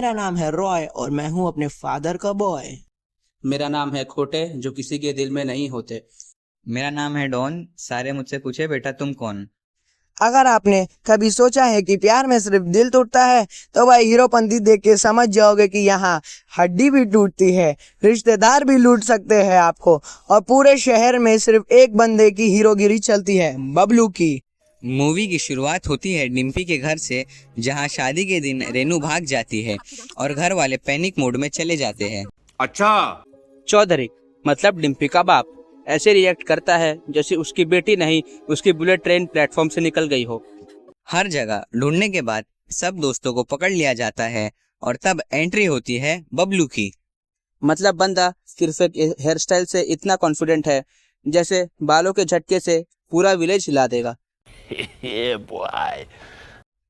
मेरा नाम है रॉय और मैं हूँ अपने फादर का बॉय। मेरा नाम है खोटे, जो किसी के दिल में नहीं होते। मेरा नाम है डॉन। सारे मुझसे पूछे बेटा तुम कौन। अगर आपने कभी सोचा है कि प्यार में सिर्फ दिल टूटता है, तो भाई हीरोपंती देख के समझ जाओगे कि यहाँ हड्डी भी टूटती है, रिश्तेदार भी लूट सकते हैं आपको, और पूरे शहर में सिर्फ एक बंदे की हीरोगिरी चलती है, बबलू की। मूवी की शुरुआत होती है डिम्पी के घर से, जहां शादी के दिन रेनू भाग जाती है और घर वाले पैनिक मोड में चले जाते हैं। अच्छा, चौधरी मतलब डिम्पी का बाप ऐसे रिएक्ट करता है जैसे उसकी बेटी नहीं, उसकी बुलेट ट्रेन प्लेटफॉर्म से निकल गई हो। हर जगह ढूंढने के बाद सब दोस्तों को पकड़ लिया जाता है और तब एंट्री होती है बबलू की। मतलब बंदा सिर्फ एक हेयर स्टाइल से इतना कॉन्फिडेंट है जैसे बालों के झटके से पूरा विलेज हिला देगा।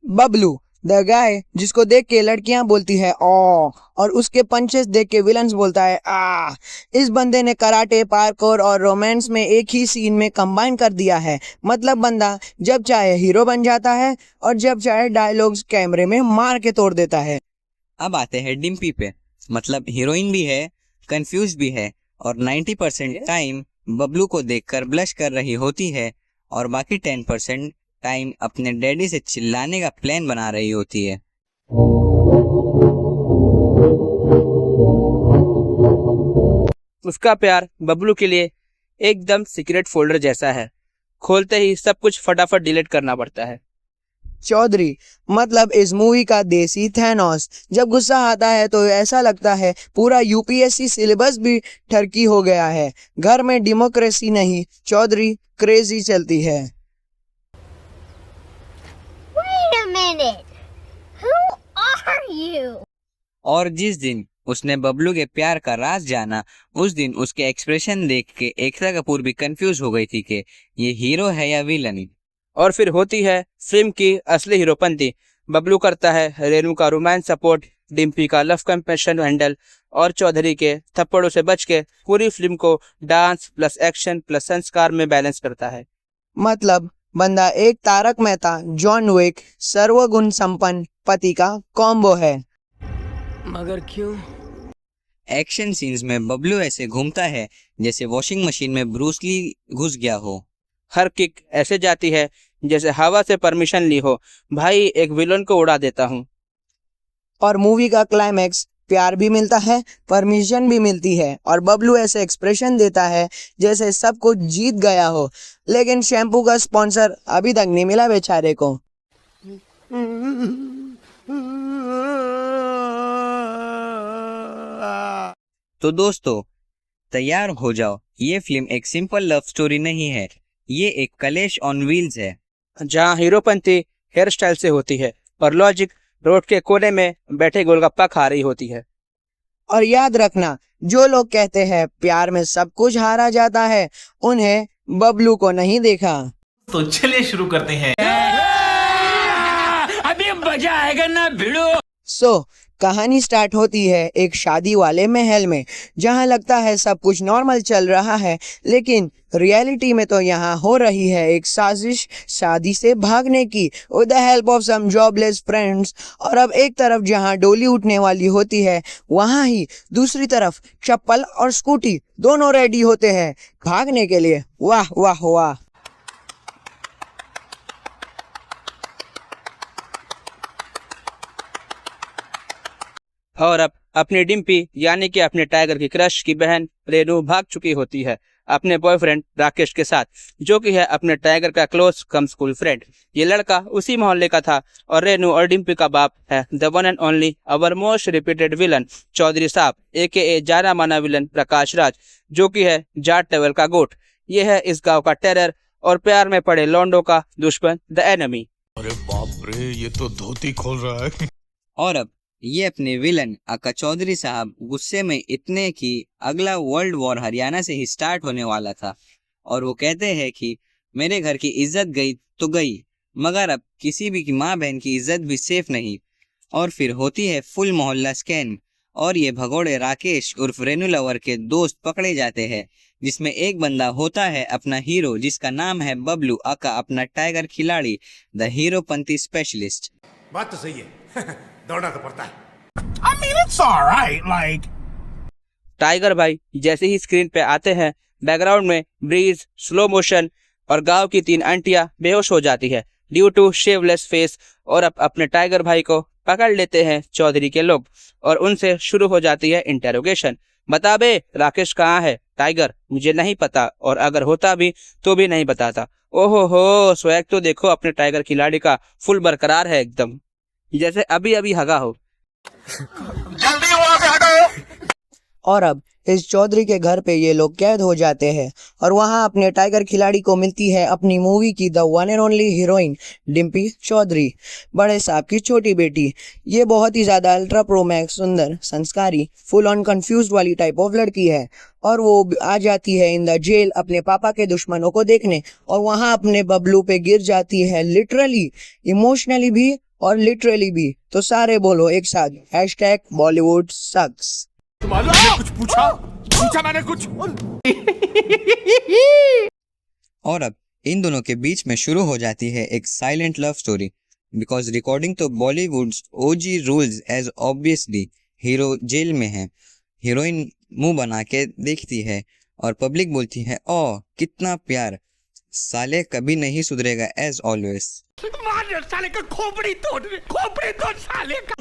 बबलू द गाय जिसको देख के लड़कियां बोलती है ओ, और उसके पंचेस देख के विलन्स बोलता है आ। इस बंदे ने कराटे, पार्कोर और रोमांस में एक ही सीन में कंबाइन कर दिया है। मतलब बंदा जब चाहे हीरो बन जाता है और जब चाहे डायलॉग्स कैमरे में मार के तोड़ देता है। अब आते हैं डिम्पी पे। मतलब हीरोइन भी है, कंफ्यूज भी है और 90% टाइम बबलू को देखकर ब्लश कर रही होती है और बाकी 10% टाइम अपने डैडी से चिल्लाने का प्लान बना रही होती है। उसका प्यार बबलू के लिए एकदम सीक्रेट फोल्डर जैसा है, खोलते ही सब कुछ फटाफट डिलीट करना पड़ता है। चौधरी मतलब इस मूवी का देसी थैनोस। जब गुस्सा आता है तो ऐसा लगता है पूरा यूपीएससी सिलेबस भी ठरकी हो गया है। घर में डेमोक्रेसी नहीं, चौधरी क्रेजी चलती है। Wait a minute. Who are you? और जिस दिन उसने बबलू के प्यार का राज जाना, उस दिन उसके एक्सप्रेशन देख के एकता कपूर भी कंफ्यूज हो गई थी कि ये हीरो है या विलन। और फिर होती है फिल्म की असली हीरोपंती। बबलू करता है रेनू का रोमांस सपोर्ट, डिम्पी का लव कंपैशन हैंडल और चौधरी के थप्पड़ों से बच के पूरी फिल्म को डांस प्लस एक्शन प्लस संस्कार में बैलेंस करता है। मतलब बंदा एक तारक मेहता, जॉन विक, सर्वगुण संपन्न पति का कॉम्बो है। मगर क्यों? एक्शन सीन्स में बबलू ऐसे घूमता है जैसे वॉशिंग मशीन में ब्रूस ली घुस गया हो। हर किक ऐसे जाती है जैसे हवा से परमिशन ली हो। भाई एक विलन को उड़ा देता हूँ। और मूवी का क्लाइमैक्स, प्यार भी मिलता है, परमिशन भी मिलती है, और बबलू ऐसे एक्सप्रेशन देता है जैसे सब कुछ जीत गया हो। लेकिन शैम्पू का स्पॉन्सर अभी तक नहीं मिला बेचारे को। तो दोस्तों तैयार हो जाओ, ये फिल्म एक सिंपल लव स्टोरी नहीं है, ये एक कलेश ऑन व्हील्स है। जहाँ हीरोपंती हेयर स्टाइल से होती है और लॉजिक रोड के कोने में बैठे गोलगप्पा खा रही होती है। और याद रखना, जो लोग कहते हैं प्यार में सब कुछ हारा जाता है, उन्हें बबलू को नहीं देखा। तो चलिए शुरू करते हैं। अभी मजा आएगा ना भिड़ो। सो कहानी स्टार्ट होती है एक शादी वाले महल में, जहां लगता है सब कुछ नॉर्मल चल रहा है, लेकिन रियलिटी में तो यहाँ हो रही है एक साजिश शादी से भागने की, with the help of some jobless friends. और अब एक तरफ जहाँ डोली उठने वाली होती है, वहाँ ही दूसरी तरफ चप्पल और स्कूटी दोनों रेडी होते हैं भागने के लिए। वाह वाह वाह। और अब अपनी डिम्पी यानी कि अपने टाइगर की क्रश की बहन रेनू भाग चुकी होती है अपने बॉयफ्रेंड राकेश के साथ, जो कि है अपने टाइगर का क्लोज कम स्कूल फ्रेंड। ये लड़का उसी मोहल्ले का था और रेनू और डिम्पी का बाप है the one and only our most repeated villain Chaudhary साहब AKA जाना माना विलन प्रकाश राज, जो कि है जाट लेवल का गोट। ये है इस गांव का टेरर और प्यार में पड़े लौंडों का दुश्मन द एनिमी। अरे बाप रे, ये तो धोती खोल रहा है। और अब ये अपने विलन आका चौधरी साहब गुस्से में इतने कि अगला वर्ल्ड वॉर हरियाणा से ही स्टार्ट होने वाला था, और वो कहते हैं कि मेरे घर की इज्जत गई तो गई, मगर अब किसी भी की माँ बहन की इज्जत भी सेफ नहीं। और फिर होती है फुल मोहल्ला स्कैन और ये भगोड़े राकेश उर्फ रेनू लवर के दोस्त पकड़े जाते हैं, जिसमें एक बंदा होता है अपना हीरो जिसका नाम है बबलू आका, अपना टाइगर खिलाड़ी, द हीरोपंती स्पेशलिस्ट। बात तो सही है। दौड़ना तो पड़ता है। I mean, it's alright, like. Tiger भाई जैसे ही स्क्रीन पे आते हैं, बैकग्राउंड में ब्रीज, स्लो मोशन और गांव की 3 आंटियां बेहोश हो जाती है ड्यू टू शेवलेस फेस। और अब अपने टाइगर भाई को पकड़ लेते हैं चौधरी के लोग और उनसे शुरू हो जाती है इंटेरोगेशन। बता बे राकेश कहाँ है? टाइगर मुझे नहीं पता, और अगर होता भी तो भी नहीं बताता। ओहो हो, स्वैग तो देखो अपने टाइगर खिलाड़ी का, फुल बरकरार है एकदम, जैसे अभी अभी हगा हो। और अब इस चौधरी के घर पे ये लोग कैद हो जाते हैं और वहाँ अपने टाइगर खिलाड़ी को मिलती है अपनी मूवी की the one and only heroine Dimpy Chaudhary, बड़े साहब की छोटी बेटी। ये बहुत ही ज़्यादा अल्ट्रा प्रो मैक्स सुंदर, संस्कारी, फुल ऑन कंफ्यूज्ड वाली टाइप ऑफ लड़की है और वो आ जाती है इन द जेल अपने पापा के दुश्मनों को देखने और वहाँ अपने बबलू पे गिर जाती है, लिटरली, इमोशनली भी और लिटरली भी। तो सारे बोलो एक साथ, #बॉलीवुड सक्स। कुछ पूछा मैंने कुछ। और अब इन दोनों के बीच में शुरू हो जाती है एक silent love story, because recording तो Bollywood's OG rules as obviously hero जेल में है। हीरोइन मुंह बना के देखती है और पब्लिक बोलती है ओ कितना प्यार, साले कभी नहीं सुधरेगा एज ऑलवेज। साले का खोपड़ी तोड़ साले का।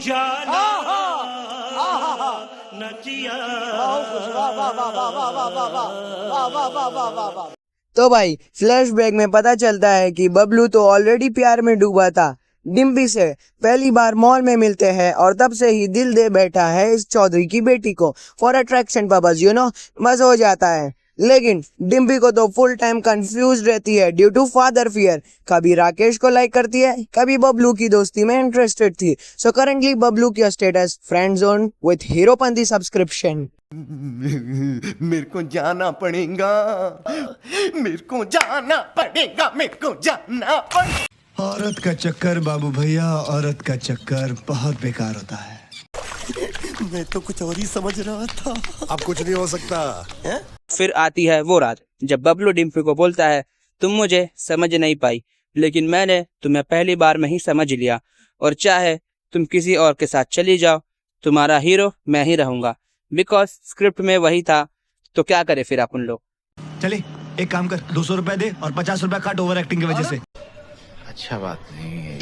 तो भाई फ्लैशबैक में पता चलता है कि बबलू तो ऑलरेडी प्यार में डूबा था डिम्पी से, पहली बार मॉल में मिलते हैं और तब से ही दिल दे बैठा है इस चौधरी की बेटी को फॉर अट्रैक्शन पर्पस, बस हो जाता है। लेकिन डिम्पी को तो फुल टाइम कंफ्यूज रहती है ड्यू टू फादर फियर, कभी राकेश को लाइक करती है, कभी बबलू की दोस्ती में इंटरेस्टेड थी। सो करेंटली बबलू की status friend zone with Heropanti subscription. मेरे को जाना पड़ेगा, मेरे को जाना पड़ेगा, मेरे को जाना पड़ेगा। औरत का चक्कर बाबू भैया, औरत का चक्कर बहुत बेकार होता है। मैं तो कुछ और ही समझ रहा था। अब कुछ नहीं हो सकता है? फिर आती है वो रात जब बबलू डिम्पी को बोलता है तुम मुझे समझ नहीं पाई, लेकिन मैंने तुम्हें पहली बार में ही समझ लिया, और चाहे तुम किसी और के साथ चली जाओ, तुम्हारा हीरो मैं ही रहूंगा। बिकॉज स्क्रिप्ट में वही था, तो क्या करे फिर अपन लोग। चले एक काम कर, 200 रुपए दे और 50 रुपए काट ओवर एक्टिंग की वजह से। अच्छा बात नहीं है।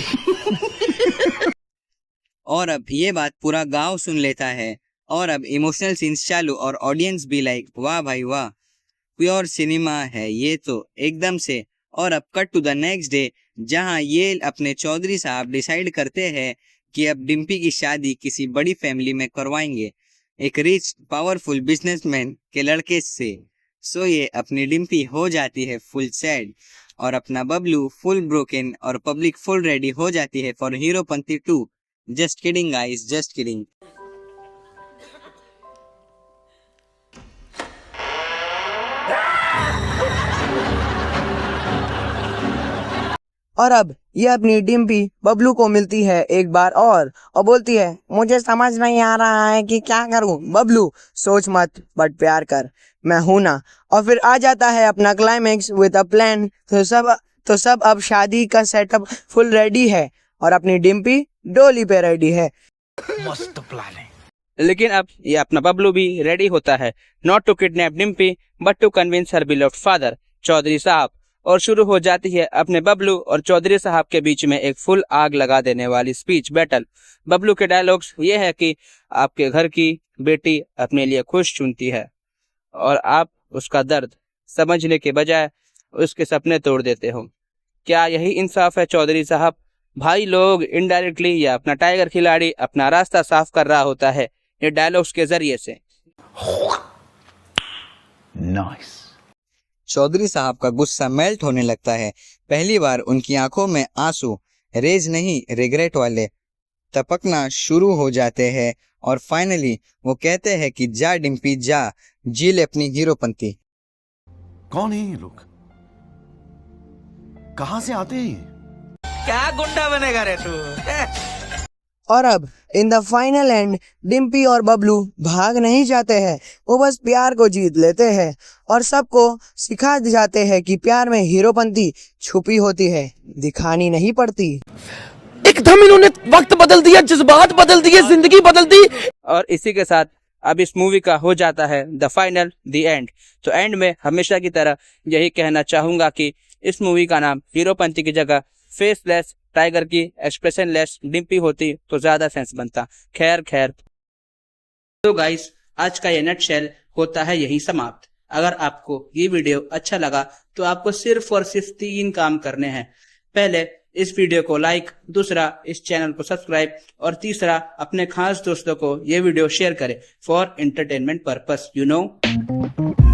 और अब ये बात पूरा गांव सुन लेता है और अब इमोशनल सीन्स चालू और ऑडियंस भी लाइक वाह भाई वाह, प्योर सिनेमा है ये तो एकदम से। और अब cut to the next day जहां ये अपने चौधरी साहब डिसाइड करते हैं कि अब डिम्पी की शादी किसी बड़ी फैमिली में करवाएंगे, एक रिच पावरफुल बिजनेसमैन के लड़के से। सो ये अपनी डिम्पी हो जाती है फुल सैड और अपना बबलू फुल ब्रोकन और पब्लिक फुल रेडी हो जाती है for Heropanti 2। Just kidding guys, just kidding. और अब ये अपनी डिम्पी बबलू को मिलती है एक बार और बोलती है मुझे समझ नहीं आ रहा है कि क्या करूं। बबलू सोच मत बट प्यार कर, मैं हूं ना। और फिर आ जाता है अपना क्लाइमेक्स विद अ प्लान। तो सब अब शादी का सेटअप फुल रेडी है और अपनी डिम्पी डोली पे रेडी है। मस्त प्लान है। लेकिन अब ये अपना बबलू भी रेडी होता है, not to kidnap Dimpy but to convince her beloved father Chaudhary साहब। और शुरू हो जाती है अपने बबलू और चौधरी साहब के बीच में एक फुल आग लगा देने वाली स्पीच बैटल। बबलू के डायलॉग्स ये है कि आपके घर की बेटी अपने लिए खुश चुनती है और आप उसका दर्द समझने के बजाय उसके सपने तोड़ देते हो। क्या यही इंसाफ है चौधरी साहब? भाई लोग इनडायरेक्टली या अपना टाइगर खिलाड़ी अपना रास्ता साफ कर रहा होता है ये डायलॉग्स के जरिए से। नाइस। चौधरी साहब का गुस्सा मेल्ट होने लगता है। पहली बार उनकी आंखों में आंसू, रेज नहीं रिग्रेट वाले, टपकना शुरू हो जाते हैं और फाइनली वो कहते हैं कि जा डिम्पी जा, जी ले अपनी हीरोपंती। कौन है ये लोग? कहां से आते हैं? क्या गुंडा बनेगा रे तू? और अब in the final and Dimpy और बबलू भाग नहीं जाते हैं, वो बस प्यार को जीत लेते हैं और सबको सिखा जाते हैं कि प्यार में हीरोपंती छुपी होती है, दिखानी नहीं पड़ती। एकदम इन्होंने वक्त बदल दिया, जज्बात बदल दिए, जिंदगी बदल दी। और इसी के साथ अब इस मूवी का हो जाता है द फाइनल, द एंड। तो एंड में हमेशा की तरह यही कहना चाहूंगा कि इस मूवी का नाम हीरोपंती की जगह फेसलेस टाइगर की एक्सप्रेशनलेस डिम्पी होती तो ज्यादा सेंस बनता। खैर तो गाइस, आज का ये नटशेल होता है यही समाप्त। अगर आपको ये वीडियो अच्छा लगा तो आपको सिर्फ और सिर्फ 3 काम करने हैं। पहले, इस वीडियो को लाइक, दूसरा इस चैनल को सब्सक्राइब और तीसरा अपने खास दोस्तों को ये वीडियो शेयर करें for entertainment purpose, you know.